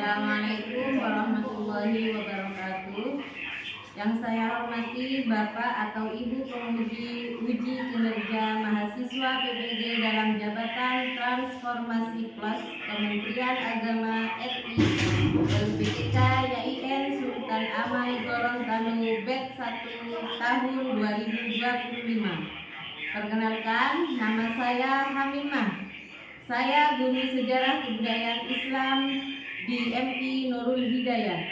Assalamualaikum warahmatullahi wabarakatuh. Yang saya hormati Bapak atau Ibu penguji uji kinerja mahasiswa PPG dalam jabatan Transformasi Plus Kementerian Agama RI LPTK YIN Sultan Amai Gorontalo Bet 1 tahun 2025. Perkenalkan, nama saya Hamimah. Saya guru sejarah kebudayaan Islam di MI Nurul Hidayat.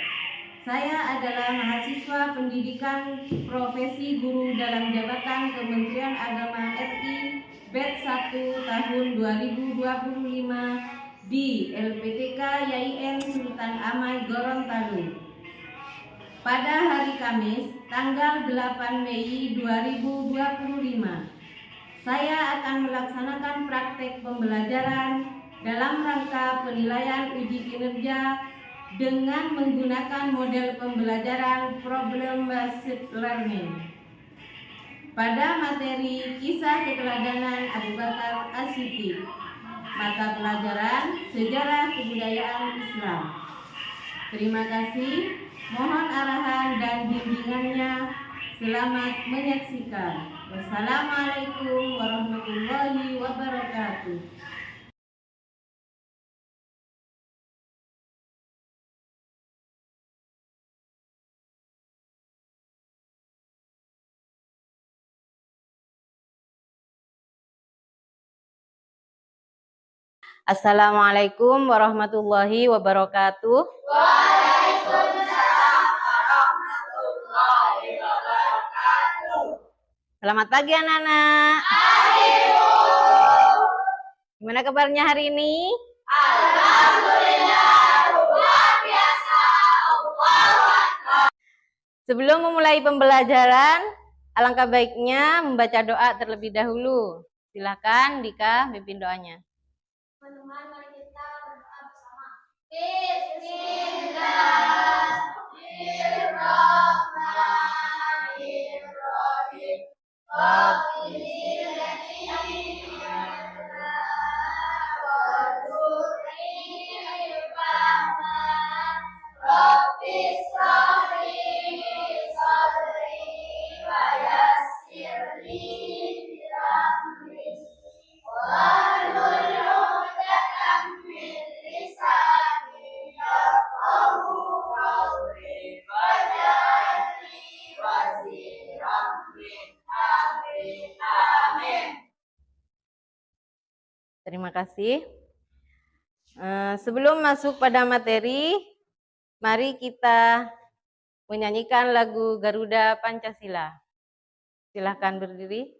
Saya adalah mahasiswa pendidikan profesi guru dalam jabatan Kementerian Agama RI Bet 1 tahun 2025 di LPTK YIN Sultan Amai Gorontalo. Pada hari Kamis, tanggal 8 Mei 2025, saya akan melaksanakan praktek pembelajaran dalam rangka penilaian uji kinerja dengan menggunakan model pembelajaran Problem Based Learning pada materi Kisah Keteladanan Abu Bakar As-Siddiq, mata pelajaran Sejarah Kebudayaan Islam. Terima kasih, mohon arahan dan bimbingannya. Selamat menyaksikan. Wassalamualaikum warahmatullahi wabarakatuh. Assalamualaikum warahmatullahi wabarakatuh. Waalaikumsalam warahmatullahi wabarakatuh. Selamat pagi anak-anak. Pagi, Bu. Gimana kabarnya hari ini? Alhamdulillah, luar biasa. Allahu Akbar. Sebelum memulai pembelajaran, alangkah baiknya membaca doa terlebih dahulu. Silakan Dika pimpin doanya. Teman-teman, mari kita berdoa bersama. Bismillahirrahmanirrahim. Terima kasih. Sebelum masuk pada materi, mari kita menyanyikan lagu Garuda Pancasila. Silahkan berdiri.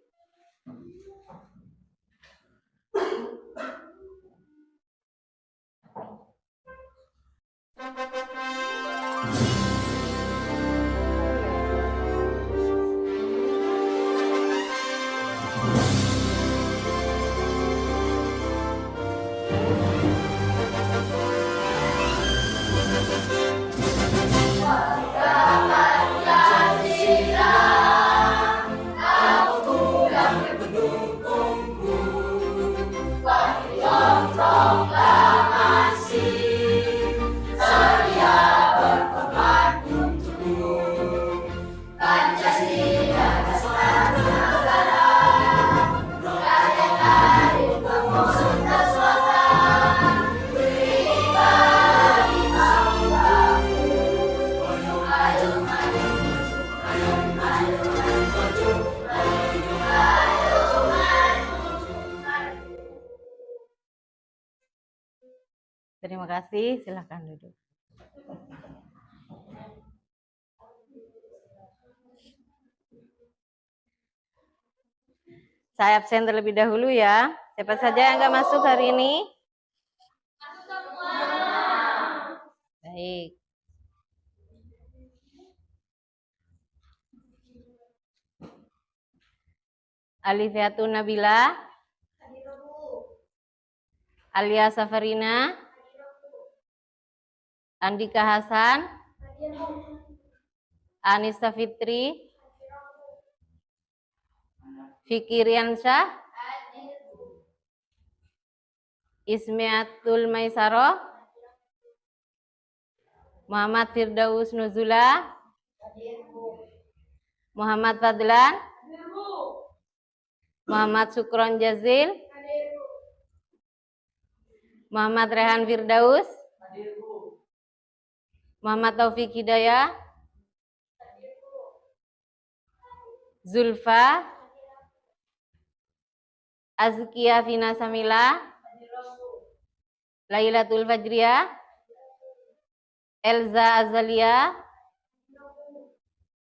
Terima kasih, silahkan duduk. Saya absen terlebih dahulu ya. Siapa saja yang nggak masuk hari ini? Baik. Alifiatun Nabila, Alia Safarina, Andika Hasan, Anissa Fitri, Fikri Riansyah, Ismiatul Maisaro, Muhammad Firdaus Nuzula. Muhammad Fadlan. Muhammad Sukron Jazil. Muhammad Rehan Firdaus. Muhammad Taufik Hidayah. Zulfa. Azkia Vina Samila. Lailatul Fajriah. Elza Azalia.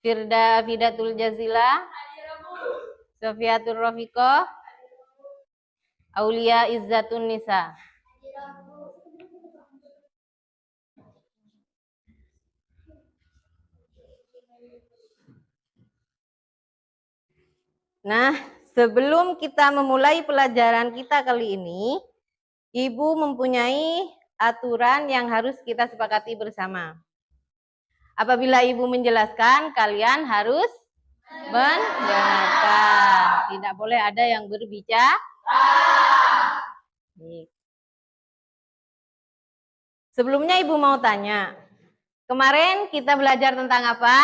Firda Fidatul Jazila. Sofiatul Rafiqah. Aulia Izzatun Nisa. Nah, sebelum kita memulai pelajaran kita kali ini, Ibu mempunyai aturan yang harus kita sepakati bersama. Apabila Ibu menjelaskan, kalian harus mendengarkan. Tidak boleh ada yang berbicara. Sebelumnya Ibu mau tanya, kemarin kita belajar tentang apa?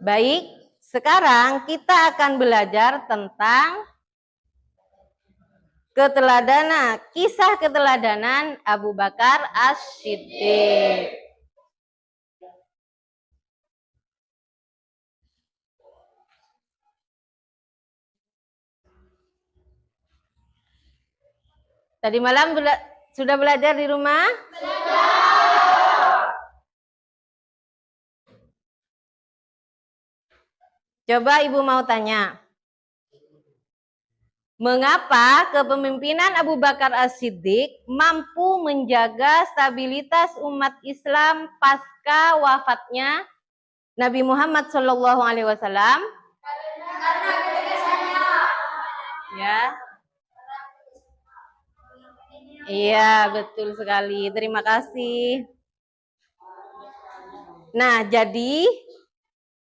Baik, sekarang kita akan belajar tentang kisah keteladanan Abu Bakar As-Siddiq. Tadi malam sudah belajar di rumah? Coba Ibu mau tanya, mengapa kepemimpinan Abu Bakar As-Siddiq mampu menjaga stabilitas umat Islam pasca wafatnya Nabi Muhammad SAW? Ya. Iya, betul sekali. Terima kasih. Nah, jadi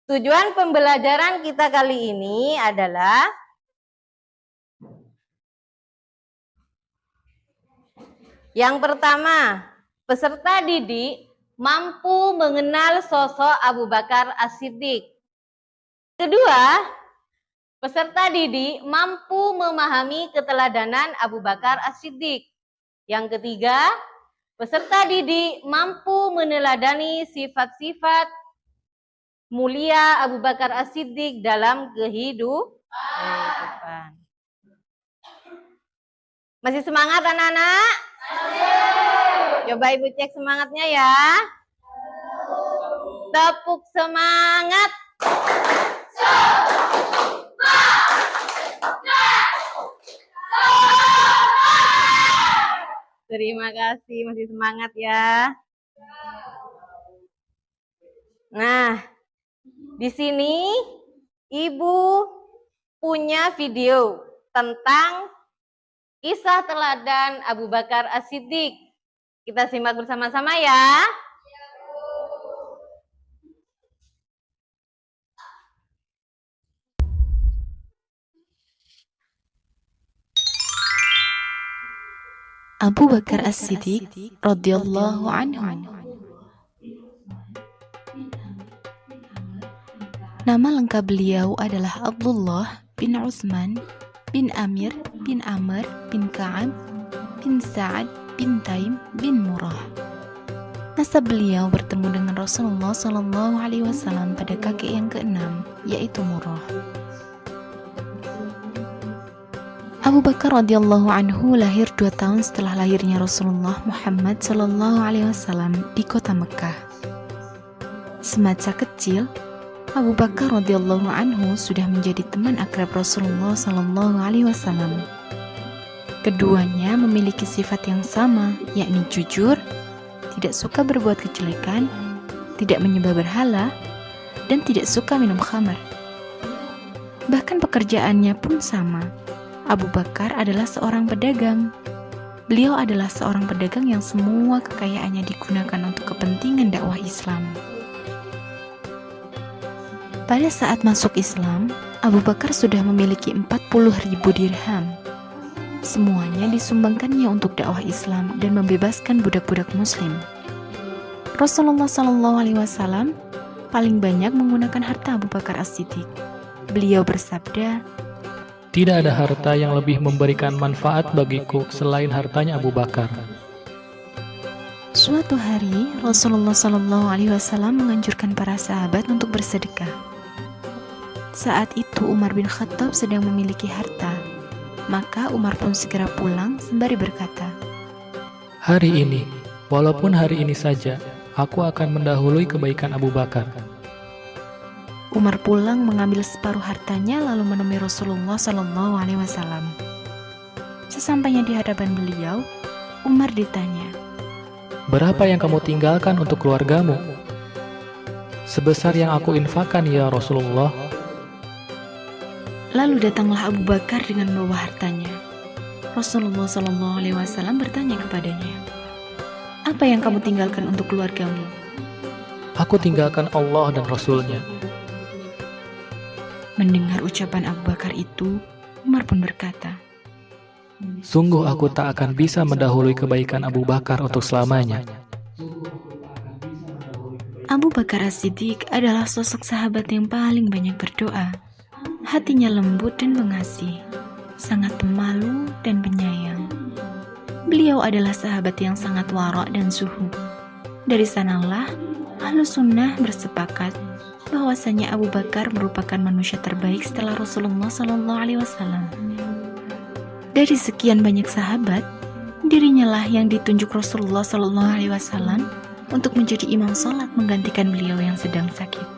tujuan pembelajaran kita kali ini adalah yang pertama, peserta didik mampu mengenal sosok Abu Bakar As-Siddiq. Kedua, peserta didik mampu memahami keteladanan Abu Bakar As-Siddiq. Yang ketiga, peserta didik mampu meneladani sifat-sifat mulia Abu Bakar As-Siddiq dalam kehidupan. Masih semangat anak-anak? Coba Ibu cek semangatnya ya. Tepuk semangat. Terima kasih, masih semangat ya. Nah, di sini Ibu punya video tentang kisah teladan Abu Bakar As-Siddiq. Kita simak bersama-sama ya. Abu Bakar As-Siddiq radhiyallahu anhu. Nama lengkap beliau adalah Abdullah bin Utsman bin Amir bin Amr bin Ka'ab bin Sa'ad bin Taim bin Murrah. Nasab beliau bertemu dengan Rasulullah SAW pada kakek yang keenam, yaitu Murrah. Abu Bakar radhiyallahu anhu lahir 2 tahun setelah lahirnya Rasulullah Muhammad SAW di kota Mekah. Semasa kecil, Abu Bakar radhiyallahu anhu sudah menjadi teman akrab Rasulullah SAW. Keduanya memiliki sifat yang sama, yakni jujur, tidak suka berbuat kejelekan, tidak menyembah berhala, dan tidak suka minum khamar. Bahkan pekerjaannya pun sama. Abu Bakar adalah seorang pedagang. Beliau adalah seorang pedagang yang semua kekayaannya digunakan untuk kepentingan dakwah Islam. Pada saat masuk Islam, Abu Bakar sudah memiliki 40.000 dirham. Semuanya disumbangkannya untuk dakwah Islam dan membebaskan budak-budak muslim. Rasulullah SAW paling banyak menggunakan harta Abu Bakar As-Siddiq. Beliau bersabda, "Tidak ada harta yang lebih memberikan manfaat bagiku selain hartanya Abu Bakar." Suatu hari, Rasulullah SAW menganjurkan para sahabat untuk bersedekah. Saat itu Umar bin Khattab sedang memiliki harta. Maka Umar pun segera pulang sembari berkata, "Hari ini, walaupun hari ini saja, aku akan mendahului kebaikan Abu Bakar." Umar pulang mengambil separuh hartanya lalu menemui Rasulullah SAW. Sesampainya di hadapan beliau, Umar ditanya, "Berapa yang kamu tinggalkan untuk keluargamu?" "Sebesar yang aku infakkan ya Rasulullah." Lalu datanglah Abu Bakar dengan membawa hartanya. Rasulullah SAW bertanya kepadanya, "Apa yang kamu tinggalkan untuk keluargamu?" "Aku tinggalkan Allah dan Rasul-Nya." Mendengar ucapan Abu Bakar itu, Umar pun berkata, "Sungguh aku tak akan bisa mendahului kebaikan Abu Bakar untuk selamanya." Abu Bakar As-Siddiq adalah sosok sahabat yang paling banyak berdoa. Hatinya lembut dan pengasih, sangat pemalu dan penyayang. Beliau adalah sahabat yang sangat warak dan zuhud. Dari sanalah Ahlus Sunnah bersepakat bahwasanya Abu Bakar merupakan manusia terbaik setelah Rasulullah SAW. Dari sekian banyak sahabat, dirinya lah yang ditunjuk Rasulullah SAW untuk menjadi imam sholat menggantikan beliau yang sedang sakit.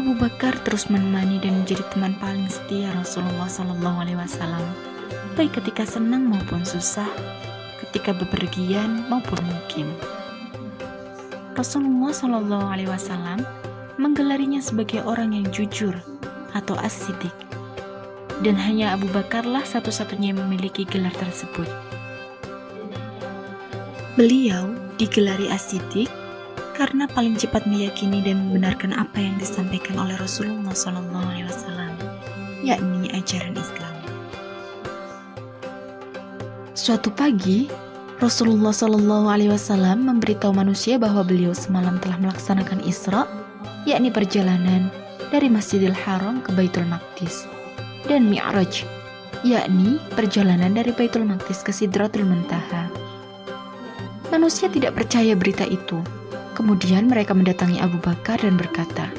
Abu Bakar terus menemani dan menjadi teman paling setia Rasulullah SAW, baik ketika senang maupun susah, ketika bepergian maupun mukim. Rasulullah SAW menggelarinya sebagai orang yang jujur atau as-siddiq, dan hanya Abu Bakarlah satu-satunya yang memiliki gelar tersebut. Beliau digelari as-siddiq karena paling cepat meyakini dan membenarkan apa yang disampaikan oleh Rasulullah SAW, yakni ajaran Islam. Suatu pagi, Rasulullah SAW memberitahu manusia bahwa beliau semalam telah melaksanakan Isra, yakni perjalanan dari Masjidil Haram ke Baitul Maqdis, dan Mi'raj, yakni perjalanan dari Baitul Maqdis ke Sidratul Muntaha. Manusia tidak percaya berita itu. Kemudian mereka mendatangi Abu Bakar dan berkata,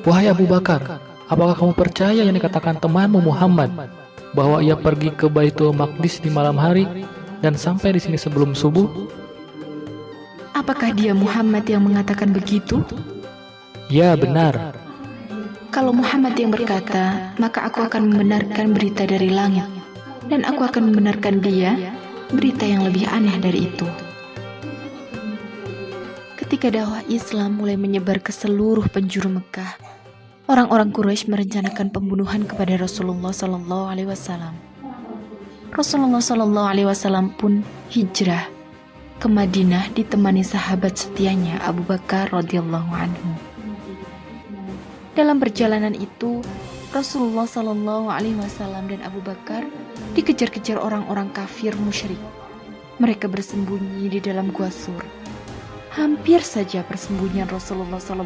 "Wahai Abu Bakar, apakah kamu percaya yang dikatakan temanmu Muhammad, bahwa ia pergi ke Baitul Maqdis di malam hari dan sampai di sini sebelum subuh?" "Apakah dia Muhammad yang mengatakan begitu?" "Ya, benar." "Kalau Muhammad yang berkata, maka aku akan membenarkan berita dari langit, dan aku akan membenarkan dia berita yang lebih aneh dari itu." Ketika dakwah Islam mulai menyebar ke seluruh penjuru Mekah, orang-orang Quraisy merencanakan pembunuhan kepada Rasulullah SAW. Rasulullah SAW pun hijrah ke Madinah ditemani sahabat setianya Abu Bakar radhiyallahu anhu. Dalam perjalanan itu, Rasulullah SAW dan Abu Bakar dikejar-kejar orang-orang kafir musyrik. Mereka bersembunyi di dalam gua Sur. Hampir saja persembunyian Rasulullah SAW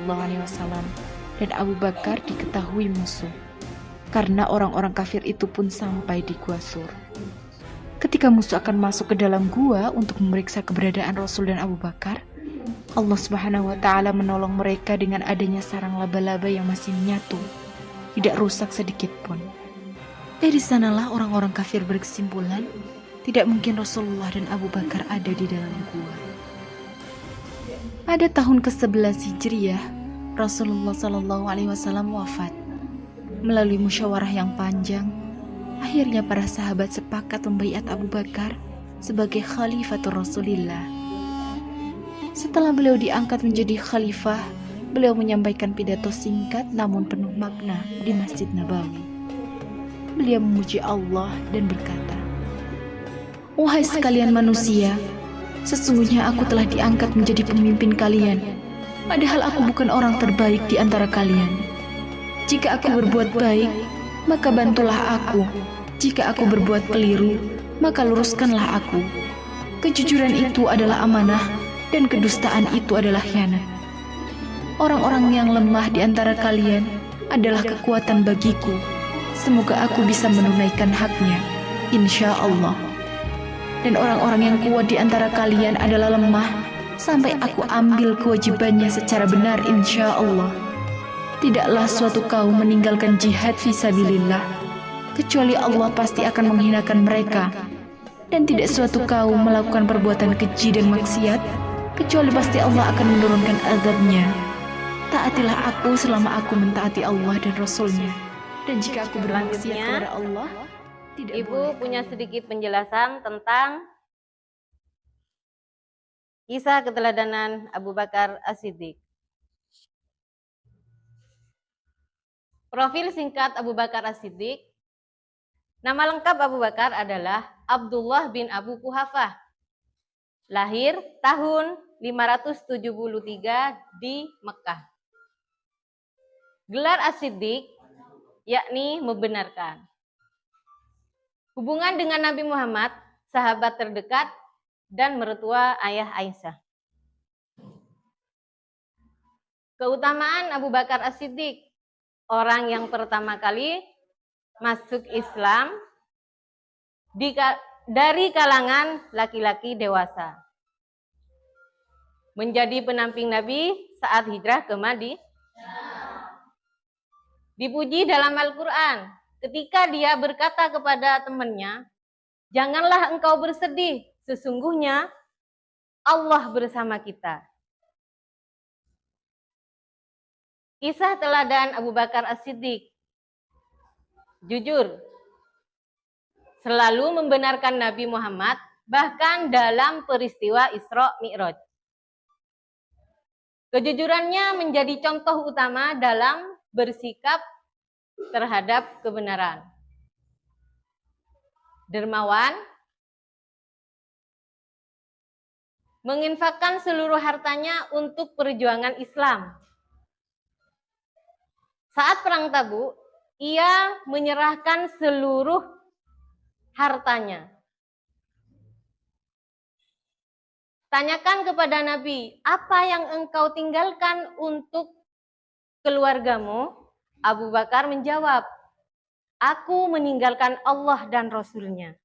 dan Abu Bakar diketahui musuh, karena orang-orang kafir itu pun sampai di gua Sur. Ketika musuh akan masuk ke dalam gua untuk memeriksa keberadaan Rasul dan Abu Bakar, Allah Subhanahu wa Ta'ala menolong mereka dengan adanya sarang laba-laba yang masih menyatu, tidak rusak sedikit pun. Dari sanalah orang-orang kafir berkesimpulan tidak mungkin Rasulullah dan Abu Bakar ada di dalam gua. Pada tahun ke-11 Hijriyah, Rasulullah SAW wafat. Melalui musyawarah yang panjang, akhirnya para sahabat sepakat membaiat Abu Bakar sebagai Khalifatul Rasulillah. Setelah beliau diangkat menjadi khalifah, beliau menyampaikan pidato singkat namun penuh makna di Masjid Nabawi. Beliau memuji Allah dan berkata, "Wahai sekalian manusia, sesungguhnya aku telah diangkat menjadi pemimpin kalian, padahal aku bukan orang terbaik di antara kalian. Jika aku berbuat baik, maka bantulah aku. Jika aku berbuat keliru, maka luruskanlah aku. Kejujuran itu adalah amanah, dan kedustaan itu adalah khianat. Orang-orang yang lemah di antara kalian adalah kekuatan bagiku. Semoga aku bisa menunaikan haknya, insya Allah. Dan orang-orang yang kuat di antara kalian adalah lemah, sampai aku ambil kewajibannya secara benar, insya Allah. Tidaklah suatu kaum meninggalkan jihad fisabilillah, kecuali Allah pasti akan menghinakan mereka. Dan tidak suatu kaum melakukan perbuatan keji dan maksiat, kecuali pasti Allah akan menurunkan azabnya. Taatilah aku selama aku mentaati Allah dan Rasul-Nya. Dan jika aku bermaksiat kepada Allah, tidak Ibu boleh punya kamu sedikit penjelasan tentang kisah keteladanan Abu Bakar As-Siddiq. Profil singkat Abu Bakar As-Siddiq. Nama lengkap Abu Bakar adalah Abdullah bin Abu Kuhafah. Lahir tahun 573 di Mekah. Gelar As-Siddiq yakni membenarkan. Hubungan dengan Nabi Muhammad, sahabat terdekat dan mertua ayah Aisyah. Keutamaan Abu Bakar As-Siddiq, orang yang pertama kali masuk Islam dari kalangan laki-laki dewasa. Menjadi penamping Nabi saat hijrah ke Madinah. Dipuji dalam Al-Quran ketika dia berkata kepada temannya, "Janganlah engkau bersedih, sesungguhnya Allah bersama kita." Kisah teladan Abu Bakar As-Siddiq. Jujur, selalu membenarkan Nabi Muhammad, bahkan dalam peristiwa Isra Mi'raj. Kejujurannya menjadi contoh utama dalam bersikap terhadap kebenaran. Dermawan, menginfakkan seluruh hartanya untuk perjuangan Islam. Saat perang Tabuk, ia menyerahkan seluruh hartanya. Tanyakan kepada Nabi, apa yang engkau tinggalkan untuk keluargamu? Abu Bakar menjawab, aku meninggalkan Allah dan Rasul-Nya.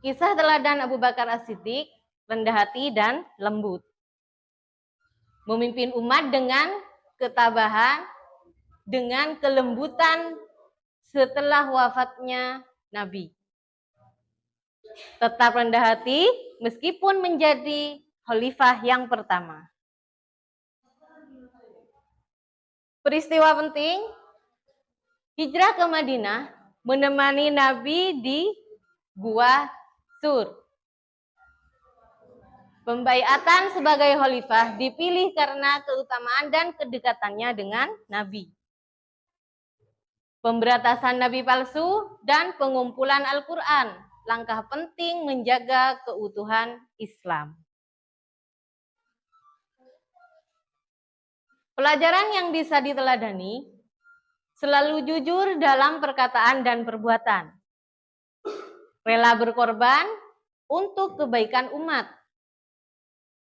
Kisah teladan Abu Bakar As-Siddiq, rendah hati dan lembut. Memimpin umat dengan ketabahan, dengan kelembutan setelah wafatnya Nabi. Tetap rendah hati meskipun menjadi khalifah yang pertama. Peristiwa penting, hijrah ke Madinah, menemani Nabi di Gua Sur. Pembaiatan sebagai khalifah dipilih karena keutamaan dan kedekatannya dengan Nabi. Pemberantasan Nabi palsu dan pengumpulan Al-Quran, langkah penting menjaga keutuhan Islam. Pelajaran yang bisa diteladani, selalu jujur dalam perkataan dan perbuatan. Rela berkorban untuk kebaikan umat.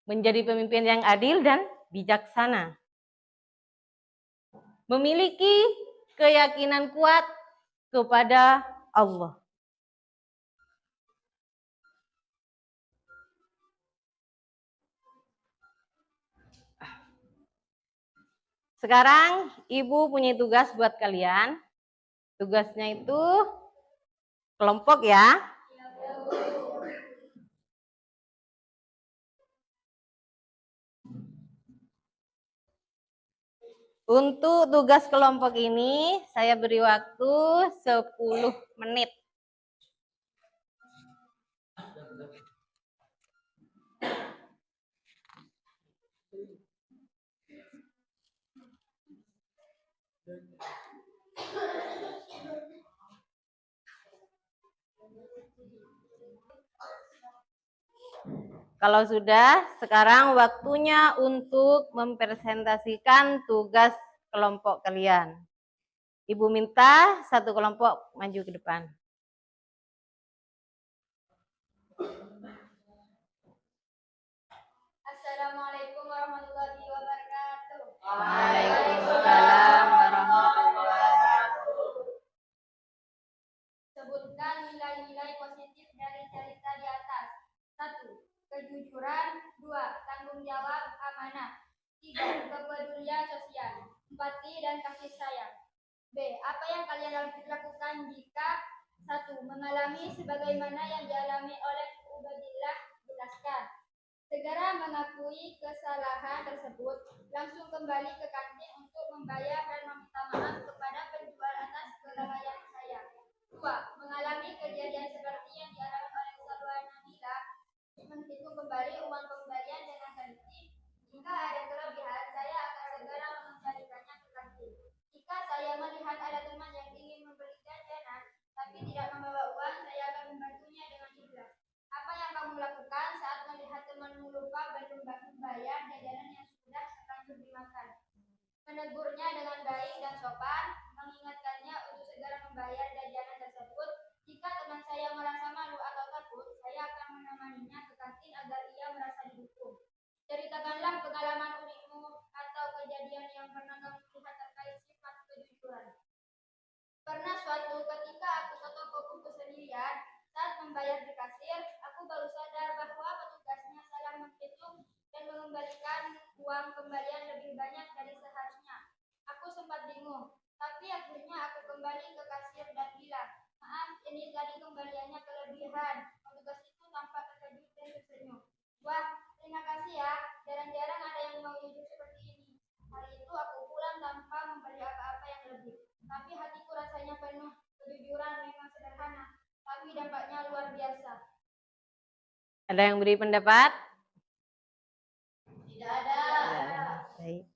Menjadi pemimpin yang adil dan bijaksana. Memiliki keyakinan kuat kepada Allah. Sekarang Ibu punya tugas buat kalian. Tugasnya itu kelompok ya. Untuk tugas kelompok ini, saya beri waktu 10 menit. Kalau sudah, sekarang waktunya untuk mempresentasikan tugas kelompok kalian. Ibu minta satu kelompok maju ke depan. Assalamualaikum warahmatullahi wabarakatuh. Waalaikumsalam warahmatullahi wabarakatuh. Sebutkan nilai-nilai positif dari cerita di atas. 1. Kejujuran. 2. Tanggung jawab, amanah. 3. Kepedulian sosial. Empati dan kasih sayang. B. Apa yang kalian lakukan jika 1. Mengalami sebagaimana yang dialami oleh Ubadillah? Jelaskan. Segera mengakui kesalahan tersebut, langsung kembali ke kantin untuk membayar dan meminta maaf kepada penjual atas kelalaian saya. 2. Mengalami kejadian seperti yang dialami oleh Salwa Nabila, menghitung kembali uang pembelian dengan teliti. Jika ada kelebihan, saya akan segera mengembalikannya ke kantin. Jika saya melihat ada teman yang ingin membeli jajanan tapi tidak membawa uang, saya akan membantunya dengan ikhlas. Apa yang kamu lakukan saat melihat temanmu lupa belum membayar jajanan yang sudah terlanjur dimakan? Menegurnya dengan baik dan sopan, mengingatkannya untuk segera membayar jajanan tersebut. Jika teman saya merasa malu atau takut, saya akan menemaninya ke kantin agar ia merasa didukung. Ceritakanlah pengalaman unikmu atau kejadian yang pernah kamu lihat terkait sifat kejujuran. Pernah suatu ketika aku ke toko buku sendirian. Saat membayar di kasir, aku baru sadar bahwa petugasnya salah menghitung dan mengembalikan uang kembalian lebih banyak dari seharusnya. Aku sempat bingung, tapi akhirnya aku kembali ke kasir dan bilang, maaf, ini tadi kembaliannya kelebihan. Petugas itu tampak terkejut dan tersenyum. Wah, terima kasih ya, jarang-jarang ada yang mau jujur seperti ini. Hari itu aku pulang tanpa membeli apa-apa yang lebih. Tapi hatiku rasanya penuh. Kejujuran memang sederhana, tapi dampaknya luar biasa. Ada yang beri pendapat? Tidak ada. Baik.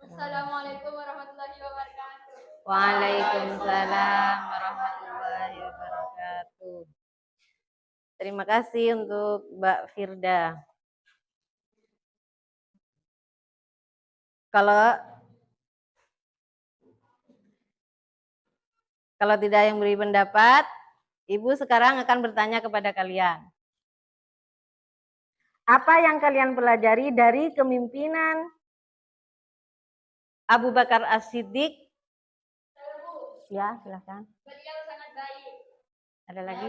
Assalamualaikum warahmatullahi wabarakatuh. Waalaikumsalam warahmatullahi wabarakatuh. Terima kasih untuk Mbak Firda. Kalau tidak yang beri pendapat, Ibu sekarang akan bertanya kepada kalian. Apa yang kalian pelajari dari kepemimpinan Abu Bakar As-Siddiq? Ya, silakan. Beliau sangat baik. Ada lagi?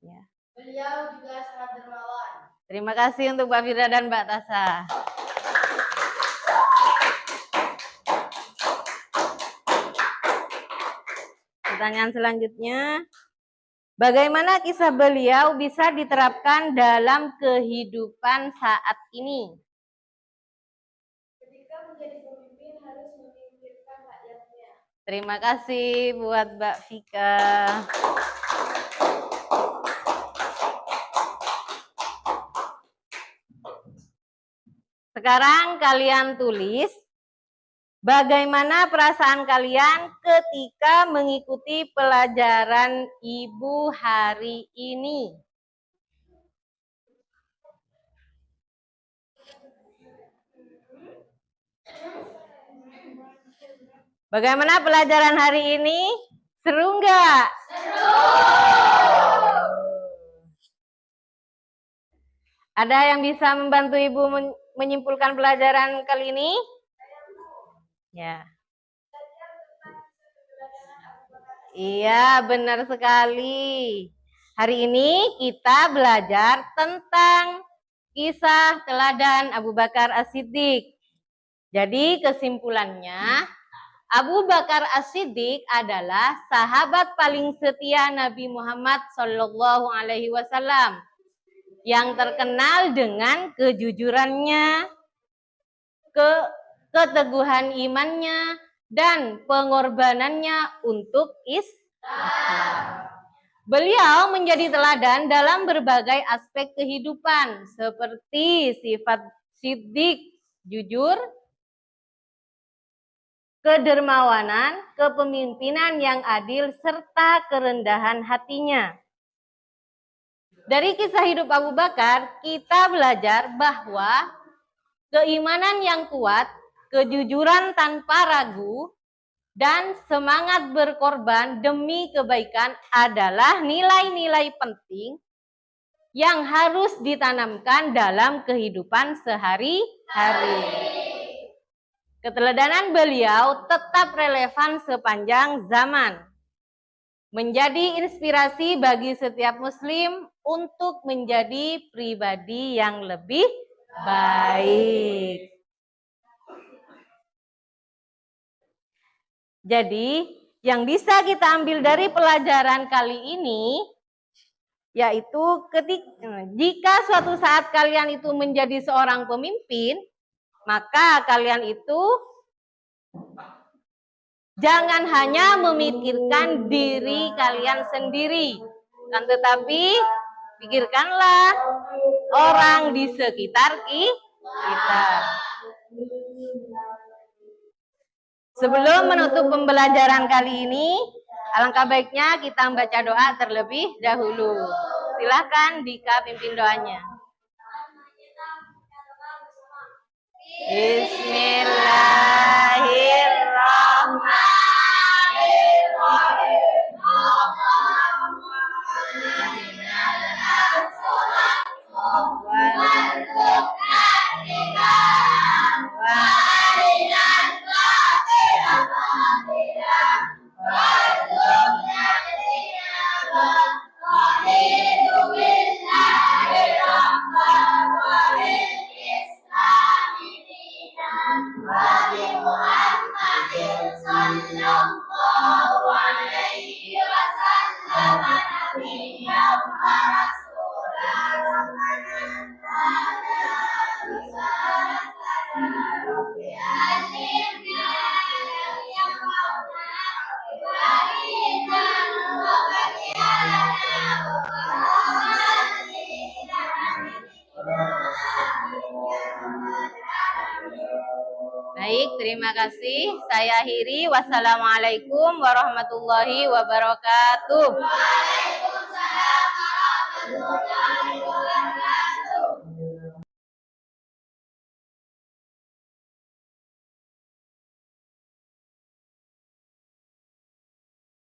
Ya. Beliau juga sangat dermawan. Terima kasih untuk Mbak Firda dan Mbak Tasa. Pertanyaan selanjutnya, bagaimana kisah beliau bisa diterapkan dalam kehidupan saat ini? Ketika menjadi pemimpin harus memikirkan rakyatnya. Terima kasih buat Mbak Vika. Sekarang kalian tulis bagaimana perasaan kalian ketika mengikuti pelajaran Ibu hari ini. Bagaimana pelajaran hari ini? Seru nggak? Seru. Ada yang bisa membantu Ibu menyimpulkan pelajaran kali ini? Ya. Iya, benar sekali. Hari ini kita belajar tentang kisah teladan Abu Bakar As-Siddiq. Jadi kesimpulannya, Abu Bakar As-Siddiq adalah sahabat paling setia Nabi Muhammad SAW yang terkenal dengan kejujurannya, keteguhan imannya, dan pengorbanannya untuk Islam. Beliau menjadi teladan dalam berbagai aspek kehidupan seperti sifat siddiq, jujur, kedermawanan, kepemimpinan yang adil, serta kerendahan hatinya. Dari kisah hidup Abu Bakar, kita belajar bahwa keimanan yang kuat, kejujuran tanpa ragu, dan semangat berkorban demi kebaikan adalah nilai-nilai penting yang harus ditanamkan dalam kehidupan sehari-hari. Keteladanan beliau tetap relevan sepanjang zaman, menjadi inspirasi bagi setiap muslim untuk menjadi pribadi yang lebih baik. Jadi, yang bisa kita ambil dari pelajaran kali ini, yaitu jika suatu saat kalian itu menjadi seorang pemimpin, maka kalian itu jangan hanya memikirkan diri kalian sendiri, kan tetapi pikirkanlah orang di sekitar kita. Sebelum menutup pembelajaran kali ini, alangkah baiknya kita membaca doa terlebih dahulu. Silakan Dika pimpin doanya. Baik, terima kasih. Saya akhiri. Wassalamualaikum warahmatullahi wabarakatuh.